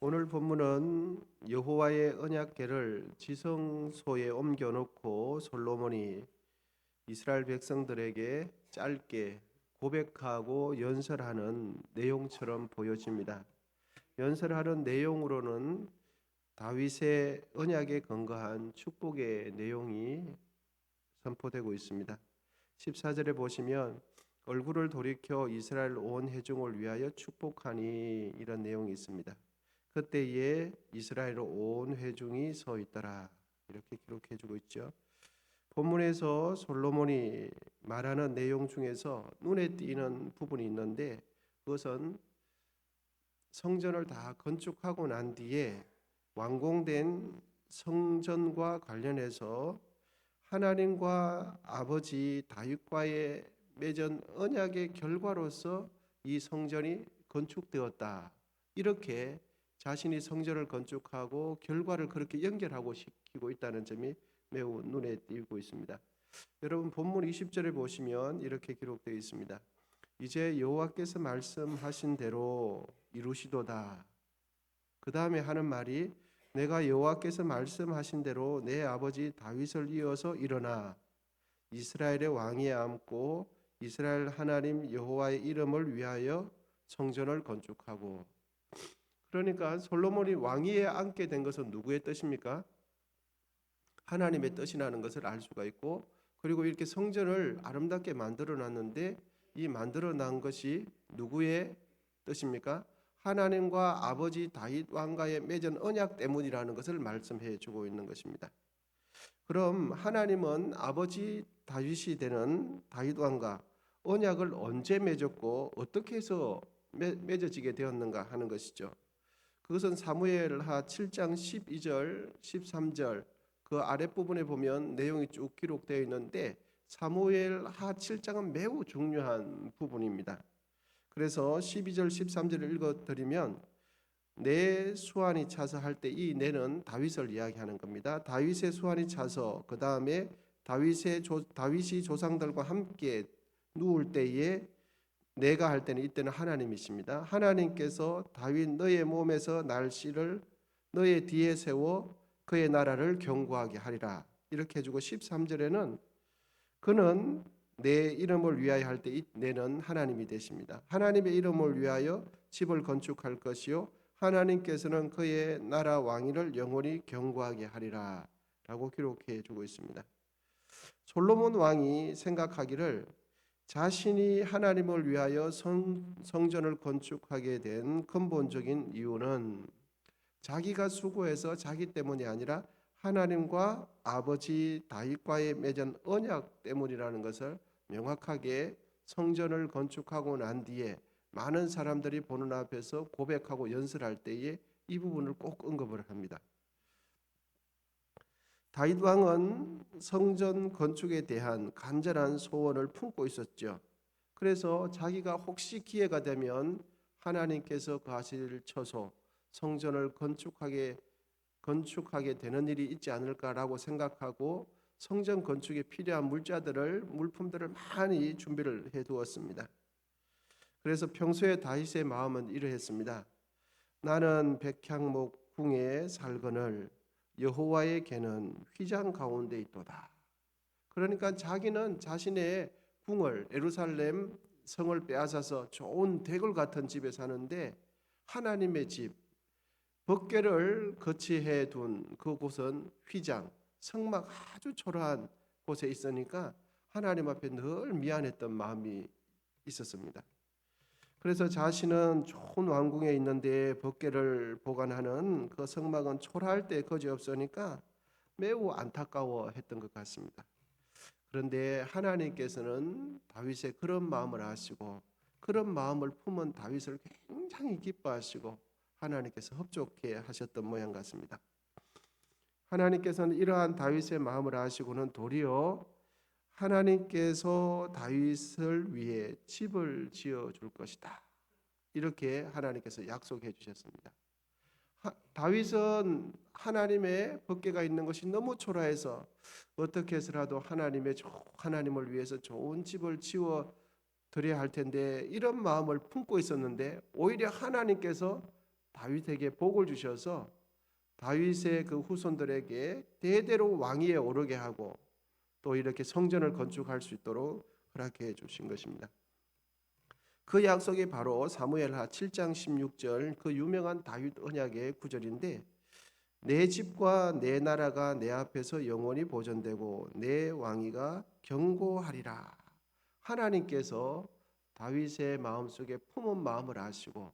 오늘 본문은 여호와의 언약궤를 지성소에 옮겨놓고 솔로몬이 이스라엘 백성들에게 짧게 고백하고 연설하는 내용처럼 보여집니다. 연설하는 내용으로는 다윗의 언약에 근거한 축복의 내용이 선포되고 있습니다. 14절에 보시면 얼굴을 돌이켜 이스라엘 온 회중을 위하여 축복하니 이런 내용이 있습니다. 그때에 이스라엘 온 회중이 서 있더라. 이렇게 기록해 주고 있죠. 본문에서 솔로몬이 말하는 내용 중에서 눈에 띄는 부분이 있는데 그것은 성전을 다 건축하고 난 뒤에 완공된 성전과 관련해서 하나님과 아버지 다윗과의 맺은 언약의 결과로서 이 성전이 건축되었다. 이렇게 자신이 성전을 건축하고 결과를 그렇게 연결하고 시키고 있다는 점이 매우 눈에 띄고 있습니다. 여러분 본문 20절에 보시면 이렇게 기록되어 있습니다. 이제 여호와께서 말씀하신 대로 이루시도다. 그 다음에 하는 말이 내가 여호와께서 말씀하신 대로 내 아버지 다윗을 이어서 일어나 이스라엘의 왕위에 앉고 이스라엘 하나님 여호와의 이름을 위하여 성전을 건축하고. 그러니까 솔로몬이 왕위에 앉게 된 것은 누구의 뜻입니까? 하나님의 뜻이라는 것을 알 수가 있고, 그리고 이렇게 성전을 아름답게 만들어 놨는데 이 만들어 난 것이 누구의 뜻입니까? 하나님과 아버지 다윗 왕과의 맺은 언약 때문이라는 것을 말씀해 주고 있는 것입니다. 그럼 하나님은 아버지 다윗이 되는 다윗 왕과 언약을 언제 맺었고 어떻게 해서 맺어지게 되었는가 하는 것이죠. 그것은 사무엘하 7장 12절, 13절 그 아랫부분에 보면 내용이 쭉 기록되어 있는데 사무엘하 7장은 매우 중요한 부분입니다. 그래서 12절, 13절을 읽어드리면 내 수완이 차서 할 때 이 내는 다윗을 이야기하는 겁니다. 다윗의 수완이 차서 그 다음에 다윗이 조상들과 함께 누울 때에 내가 할 때는 이때는 하나님이십니다. 하나님께서 다윗 너의 몸에서 날씨를 너의 뒤에 세워 그의 나라를 견고하게 하리라 이렇게 해주고 13절에는 그는 내 이름을 위하여 할 때 이 내는 하나님이 되십니다. 하나님의 이름을 위하여 집을 건축할 것이요 하나님께서는 그의 나라 왕위를 영원히 견고하게 하리라 라고 기록해 주고 있습니다. 솔로몬 왕이 생각하기를 자신이 하나님을 위하여 성전을 건축하게 된 근본적인 이유는 자기가 수고해서 자기 때문이 아니라 하나님과 아버지 다윗과의 맺은 언약 때문이라는 것을 명확하게 성전을 건축하고 난 뒤에 많은 사람들이 보는 앞에서 고백하고 연설할 때에 이 부분을 꼭 언급을 합니다. 다윗 왕은 성전 건축에 대한 간절한 소원을 품고 있었죠. 그래서 자기가 혹시 기회가 되면 하나님께서 가실 처소 성전을 건축하게 되는 일이 있지 않을까라고 생각하고 성전 건축에 필요한 물품들을 많이 준비를 해 두었습니다. 그래서 평소에 다윗의 마음은 이러했습니다. 나는 백향목 궁에 살거늘 여호와의 궤는 휘장 가운데 있도다. 그러니까 자기는 자신의 궁을 예루살렘 성을 빼앗아서 좋은 대궐 같은 집에 사는데 하나님의 집 법궤를 거치해 둔 그곳은 휘장 성막 아주 초라한 곳에 있으니까 하나님 앞에 늘 미안했던 마음이 있었습니다. 그래서 자신은 좋은 왕궁에 있는데 법궤를 보관하는 그 성막은 초라할 때 거지없으니까 매우 안타까워했던 것 같습니다. 그런데 하나님께서는 다윗의 그런 마음을 아시고 그런 마음을 품은 다윗을 굉장히 기뻐하시고 하나님께서 협조케 하셨던 모양 같습니다. 하나님께서는 이러한 다윗의 마음을 아시고는 도리어 하나님께서 다윗을 위해 집을 지어 줄 것이다. 이렇게 하나님께서 약속해 주셨습니다. 다윗은 하나님의 법궤가 있는 것이 너무 초라해서 어떻게 해서라도 하나님을 위해서 좋은 집을 지어 드려야 할 텐데 이런 마음을 품고 있었는데 오히려 하나님께서 다윗에게 복을 주셔서 다윗의 그 후손들에게 대대로 왕위에 오르게 하고 또 이렇게 성전을 건축할 수 있도록 허락해 주신 것입니다. 그 약속이 바로 사무엘하 7장 16절 그 유명한 다윗 언약의 구절인데, 내 집과 내 나라가 내 앞에서 영원히 보존되고 내 왕위가 견고하리라. 하나님께서 다윗의 마음속에 품은 마음을 아시고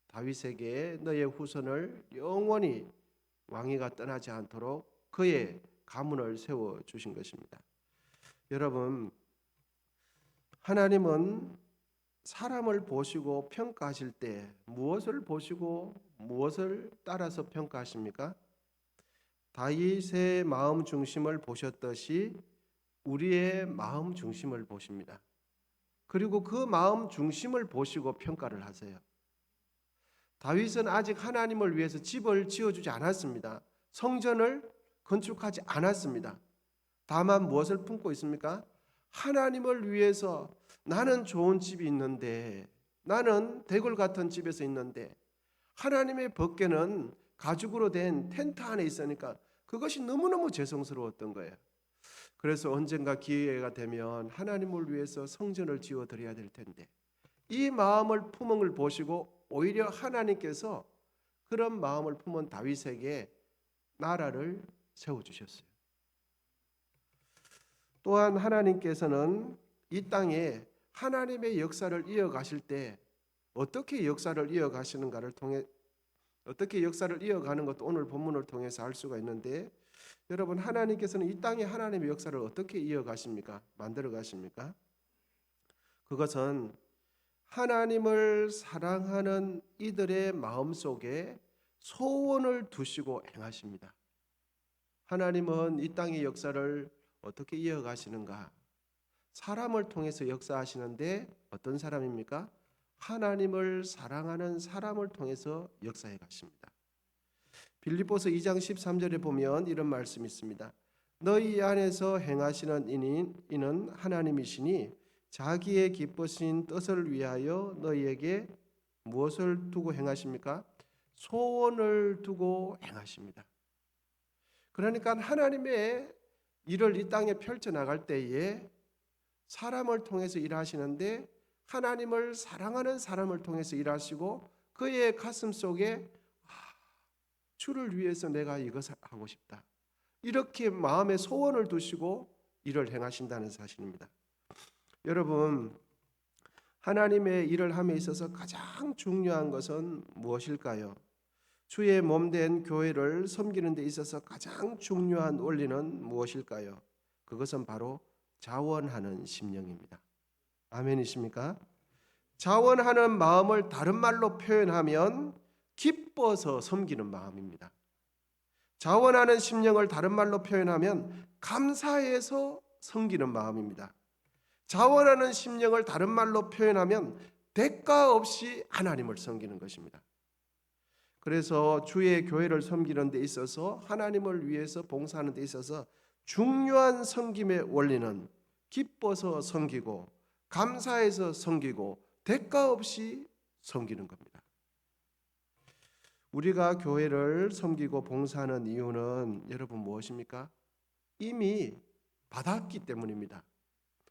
다윗에게 너의 후손을 영원히 왕위가 떠나지 않도록 그의 가문을 세워 주신 것입니다. 여러분, 하나님은 사람을 보시고 평가하실 때 무엇을 보시고 무엇을 따라서 평가하십니까? 다윗의 마음 중심을 보셨듯이 우리의 마음 중심을 보십니다. 그리고 그 마음 중심을 보시고 평가를 하세요. 다윗은 아직 하나님을 위해서 집을 지어주지 않았습니다. 성전을 건축하지 않았습니다. 다만 무엇을 품고 있습니까? 하나님을 위해서 나는 좋은 집이 있는데, 나는 대궐 같은 집에서 있는데 하나님의 법궤는 가죽으로 된 텐트 안에 있으니까 그것이 너무너무 죄송스러웠던 거예요. 그래서 언젠가 기회가 되면 하나님을 위해서 성전을 지어드려야 될 텐데, 이 마음을 품은 걸 보시고 오히려 하나님께서 그런 마음을 품은 다윗에게 나라를 세워주셨어요. 또한 하나님께서는 이 땅에 하나님의 역사를 이어가실 때 어떻게 역사를 이어가시는가를 통해, 어떻게 역사를 이어가는 것도 오늘 본문을 통해서 알 수가 있는데, 여러분, 하나님께서는 이 땅에 하나님의 역사를 어떻게 이어가십니까? 만들어 가십니까? 그것은 하나님을 사랑하는 이들의 마음속에 소원을 두시고 행하십니다. 하나님은 이 땅의 역사를 어떻게 이어가시는가? 사람을 통해서 역사하시는데 어떤 사람입니까? 하나님을 사랑하는 사람을 통해서 역사해 가십니다. 빌립보서 2장 13절에 보면 이런 말씀이 있습니다. 너희 안에서 행하시는 이는 하나님이시니 자기의 기쁘신 뜻을 위하여 너희에게 무엇을 두고 행하십니까? 소원을 두고 행하십니다. 그러니까 하나님의 일을 이 땅에 펼쳐나갈 때에 사람을 통해서 일하시는데, 하나님을 사랑하는 사람을 통해서 일하시고 그의 가슴 속에 주를 위해서 내가 이것을 하고 싶다, 이렇게 마음에 소원을 두시고 일을 행하신다는 사실입니다. 여러분, 하나님의 일을 함에 있어서 가장 중요한 것은 무엇일까요? 주의 몸된 교회를 섬기는 데 있어서 가장 중요한 원리는 무엇일까요? 그것은 바로 자원하는 심령입니다. 아멘이십니까? 자원하는 마음을 다른 말로 표현하면 기뻐서 섬기는 마음입니다. 자원하는 심령을 다른 말로 표현하면 감사해서 섬기는 마음입니다. 자원하는 심령을 다른 말로 표현하면 대가 없이 하나님을 섬기는 것입니다. 그래서 주의 교회를 섬기는 데 있어서, 하나님을 위해서 봉사하는 데 있어서 중요한 섬김의 원리는 기뻐서 섬기고 감사해서 섬기고 대가 없이 섬기는 겁니다. 우리가 교회를 섬기고 봉사하는 이유는 여러분 무엇입니까? 이미 받았기 때문입니다.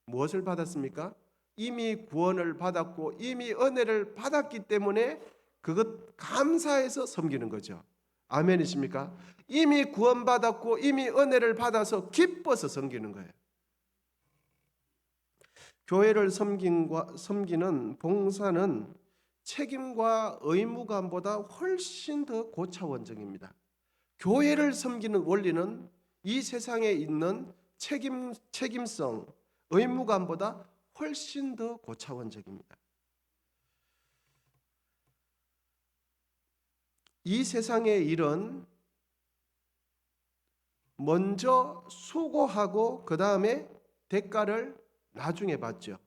무엇을 받았습니까? 이미 구원을 받았고 이미 은혜를 받았기 때문에 그것 감사해서 섬기는 거죠. 아멘이십니까? 이미 구원받았고 이미 은혜를 받아서 기뻐서 섬기는 거예요. 교회를 섬기는 봉사는 책임과 의무감보다 훨씬 더 고차원적입니다. 교회를 섬기는 원리는 이 세상에 있는 책임성, 의무감보다 훨씬 더 고차원적입니다. 이 세상의 일은 먼저 수고하고 그 다음에 대가를 나중에 받죠.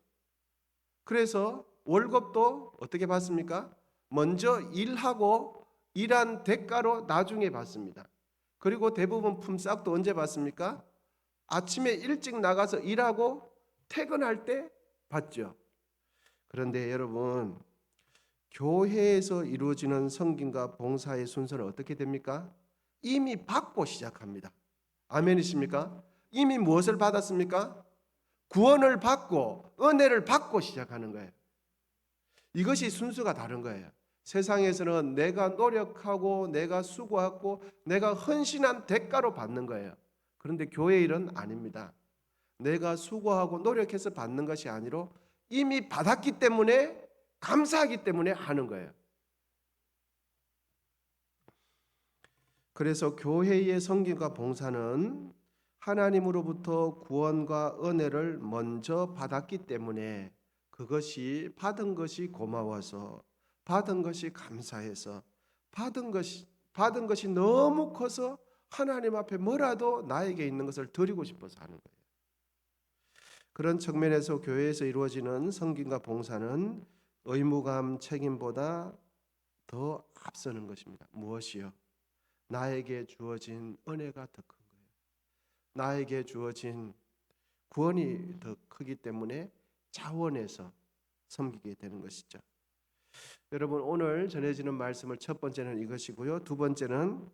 그래서 월급도 어떻게 받습니까? 먼저 일하고 일한 대가로 나중에 받습니다. 그리고 대부분 품삯도 언제 받습니까? 아침에 일찍 나가서 일하고 퇴근할 때 받죠. 그런데 여러분, 교회에서 이루어지는 섬김과 봉사의 순서는 어떻게 됩니까? 이미 받고 시작합니다. 아멘이십니까? 이미 무엇을 받았습니까? 구원을 받고 은혜를 받고 시작하는 거예요. 이것이 순서가 다른 거예요. 세상에서는 내가 노력하고 내가 수고하고 내가 헌신한 대가로 받는 거예요. 그런데 교회 일은 아닙니다. 내가 수고하고 노력해서 받는 것이 아니라 이미 받았기 때문에 감사하기 때문에 하는 거예요. 그래서 교회의 섬김과 봉사는 하나님으로부터 구원과 은혜를 먼저 받았기 때문에 그것이 받은 것이 고마워서 받은 것이 감사해서 받은 것이 너무 커서 하나님 앞에 뭐라도 나에게 있는 것을 드리고 싶어서 하는 거예요. 그런 측면에서 교회에서 이루어지는 섬김과 봉사는 의무감 책임보다 더 앞서는 것입니다. 무엇이요? 나에게 주어진 은혜가 더 큰 거예요. 나에게 주어진 구원이 더 크기 때문에 자원해서 섬기게 되는 것이죠. 여러분, 오늘 전해지는 말씀을 첫 번째는 이것이고요. 두 번째는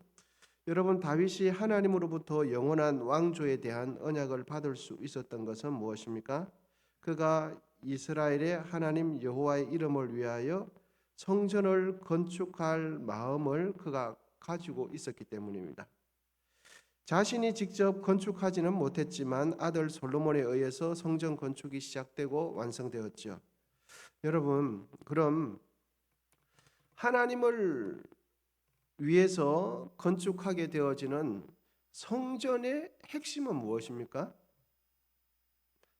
여러분, 다윗이 하나님으로부터 영원한 왕조에 대한 언약을 받을 수 있었던 것은 무엇입니까? 그가 이스라엘의 하나님 여호와의 이름을 위하여 성전을 건축할 마음을 그가 가지고 있었기 때문입니다. 자신이 직접 건축하지는 못했지만 아들 솔로몬에 의해서 성전 건축이 시작되고 완성되었죠. 여러분, 그럼 하나님을 위해서 건축하게 되어지는 성전의 핵심은 무엇입니까?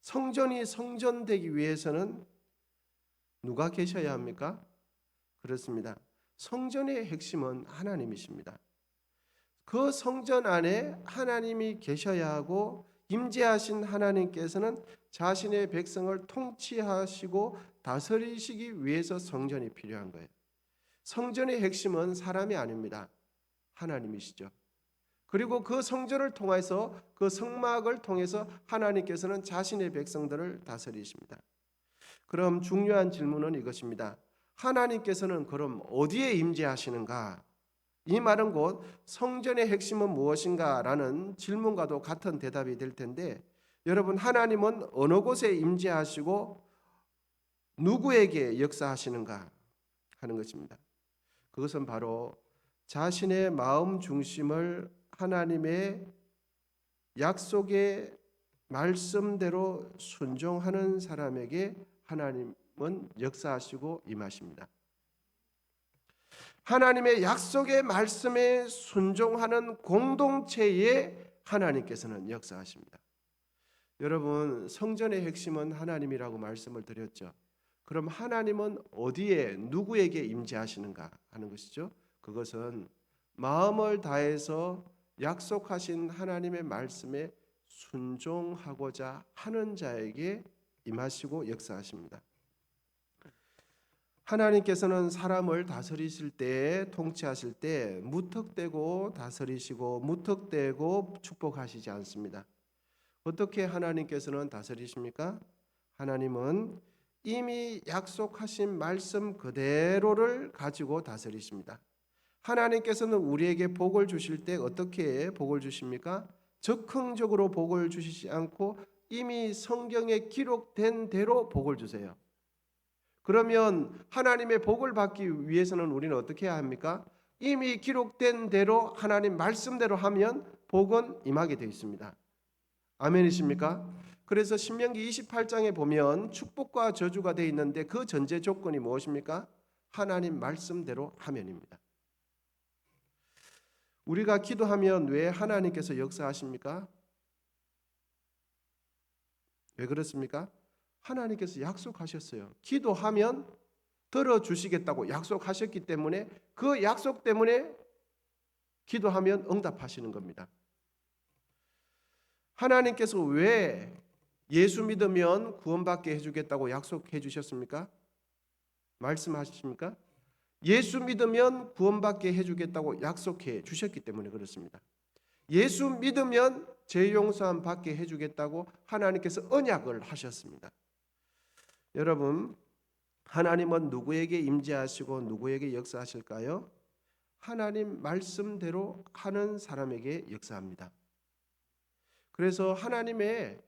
성전이 성전되기 위해서는 누가 계셔야 합니까? 그렇습니다. 성전의 핵심은 하나님이십니다. 그 성전 안에 하나님이 계셔야 하고 임재하신 하나님께서는 자신의 백성을 통치하시고 다스리시기 위해서 성전이 필요한 거예요. 성전의 핵심은 사람이 아닙니다. 하나님이시죠. 그리고 그 성전을 통해서 그 성막을 통해서 하나님께서는 자신의 백성들을 다스리십니다. 그럼 중요한 질문은 이것입니다. 하나님께서는 그럼 어디에 임재하시는가? 이 말은 곧 성전의 핵심은 무엇인가? 라는 질문과도 같은 대답이 될 텐데 여러분, 하나님은 어느 곳에 임재하시고 누구에게 역사하시는가 하는 것입니다. 그것은 바로 자신의 마음 중심을 하나님의 약속의 말씀대로 순종하는 사람에게 하나님은 역사하시고 임하십니다. 하나님의 약속의 말씀에 순종하는 공동체에 하나님께서는 역사하십니다. 여러분, 성전의 핵심은 하나님이라고 말씀을 드렸죠. 그럼 하나님은 어디에 누구에게 임재하시는가 하는 것이죠. 그것은 마음을 다해서 약속하신 하나님의 말씀에 순종하고자 하는 자에게 임하시고 역사하십니다. 하나님께서는 사람을 다스리실 때, 통치하실 때 무턱대고 다스리시고 무턱대고 축복하시지 않습니다. 어떻게 하나님께서는 다스리십니까? 하나님은 이미 약속하신 말씀 그대로를 가지고 다스리십니다. 하나님께서는 우리에게 복을 주실 때 어떻게 복을 주십니까? 적극적으로 복을 주시지 않고 이미 성경에 기록된 대로 복을 주세요. 그러면 하나님의 복을 받기 위해서는 우리는 어떻게 해야 합니까? 이미 기록된 대로 하나님 말씀대로 하면 복은 임하게 되어 있습니다. 아멘이십니까? 그래서 신명기 28장에 보면 축복과 저주가 되어 있는데 그 전제 조건이 무엇입니까? 하나님 말씀대로 하면입니다. 우리가 기도하면 왜 하나님께서 역사하십니까? 왜 그렇습니까? 하나님께서 약속하셨어요. 기도하면 들어주시겠다고 약속하셨기 때문에 그 약속 때문에 기도하면 응답하시는 겁니다. 하나님께서 왜 예수 믿으면 구원받게 해주겠다고 약속해 주셨습니까? 말씀하십니까? 예수 믿으면 구원받게 해주겠다고 약속해 주셨기 때문에 그렇습니다. 예수 믿으면 죄 용서함 받게 해주겠다고 하나님께서 언약을 하셨습니다. 여러분, 하나님은 누구에게 임재하시고 누구에게 역사하실까요? 하나님 말씀대로 하는 사람에게 역사합니다. 그래서 하나님의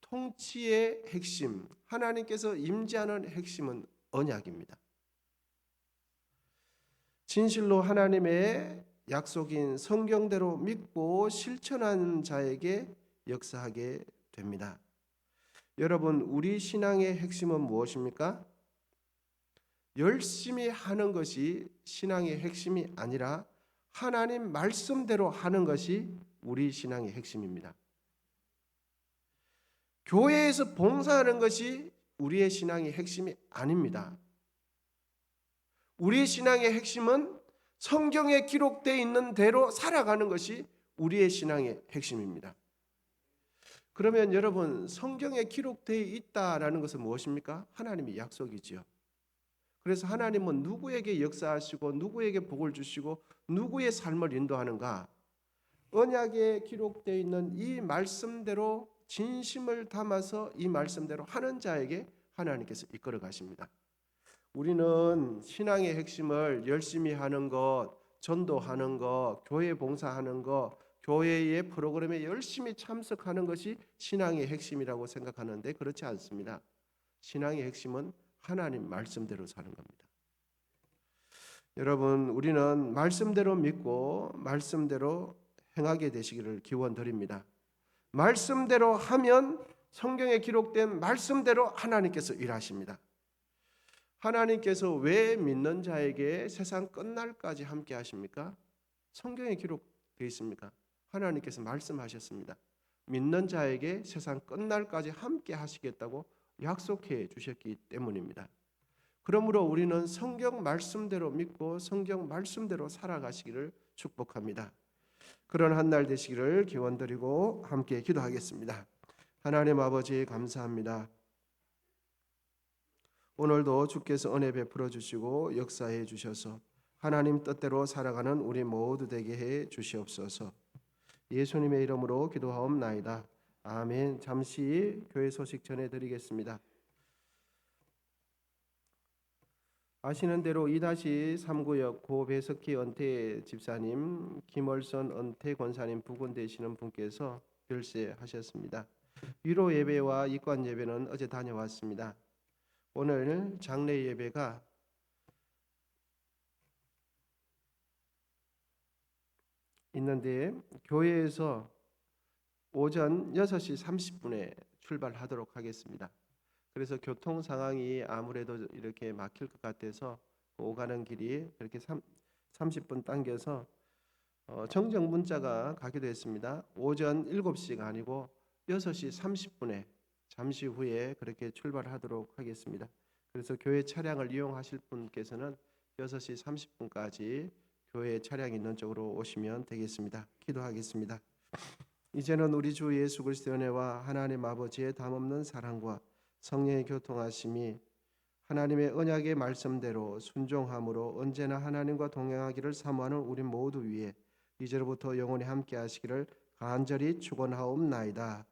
통치의 핵심, 하나님께서 임재하는 핵심은 언약입니다. 진실로 하나님의 약속인 성경대로 믿고 실천하는 자에게 역사하게 됩니다. 여러분, 우리 신앙의 핵심은 무엇입니까? 열심히 하는 것이 신앙의 핵심이 아니라 하나님 말씀대로 하는 것이 우리 신앙의 핵심입니다. 교회에서 봉사하는 것이 우리의 신앙의 핵심이 아닙니다. 우리의 신앙의 핵심은 성경에 기록되어 있는 대로 살아가는 것이 우리의 신앙의 핵심입니다. 그러면 여러분, 성경에 기록되어 있다라는 것은 무엇입니까? 하나님의 약속이지요. 그래서 하나님은 누구에게 역사하시고 누구에게 복을 주시고 누구의 삶을 인도하는가? 언약에 기록되어 있는 이 말씀대로 진심을 담아서 이 말씀대로 하는 자에게 하나님께서 이끌어 가십니다. 우리는 신앙의 핵심을 열심히 하는 것, 전도하는 것, 교회 봉사하는 것, 교회의 프로그램에 열심히 참석하는 것이 신앙의 핵심이라고 생각하는데 그렇지 않습니다. 신앙의 핵심은 하나님 말씀대로 사는 겁니다. 여러분, 우리는 말씀대로 믿고 말씀대로 행하게 되시기를 기원드립니다. 말씀대로 하면 성경에 기록된 말씀대로 하나님께서 일하십니다. 하나님께서 왜 믿는 자에게 세상 끝날까지 함께 하십니까? 성경에 기록되어 있습니까? 하나님께서 말씀하셨습니다. 믿는 자에게 세상 끝날까지 함께 하시겠다고 약속해 주셨기 때문입니다. 그러므로 우리는 성경 말씀대로 믿고 성경 말씀대로 살아가시기를 축복합니다. 그런 한 날 되시기를 기원드리고 함께 기도하겠습니다. 하나님 아버지 감사합니다. 오늘도 주께서 은혜 베풀어 주시고 역사해 주셔서 하나님 뜻대로 살아가는 우리 모두 되게 해 주시옵소서. 예수님의 이름으로 기도하옵나이다. 아멘. 잠시 교회 소식 전해드리겠습니다. 아시는 대로 2-3구역 고배석희 은퇴 집사님, 김월선 은퇴 권사님 부군 되시는 분께서 별세하셨습니다. 위로 예배와 입관 예배는 어제 다녀왔습니다. 오늘 장례 예배가 있는데 교회에서 오전 6시 30분에 출발하도록 하겠습니다. 그래서 교통 상황이 아무래도 이렇게 막힐 것 같아서 오가는 길이 그렇게 30분 당겨서 정정 문자가 가기도 했습니다. 오전 7시가 아니고 6시 30분에 잠시 후에 그렇게 출발하도록 하겠습니다. 그래서 교회 차량을 이용하실 분께서는 6시 30분까지 교회 차량이 있는 쪽으로 오시면 되겠습니다. 기도하겠습니다. 이제는 우리 주 예수 그리스도의 은혜와 하나님 아버지의 담없는 사랑과 성령의 교통하심이 하나님의 언약의 말씀대로 순종함으로 언제나 하나님과 동행하기를 사모하는 우리 모두 위에 이제로부터 영원히 함께 하시기를 간절히 축원하옵나이다.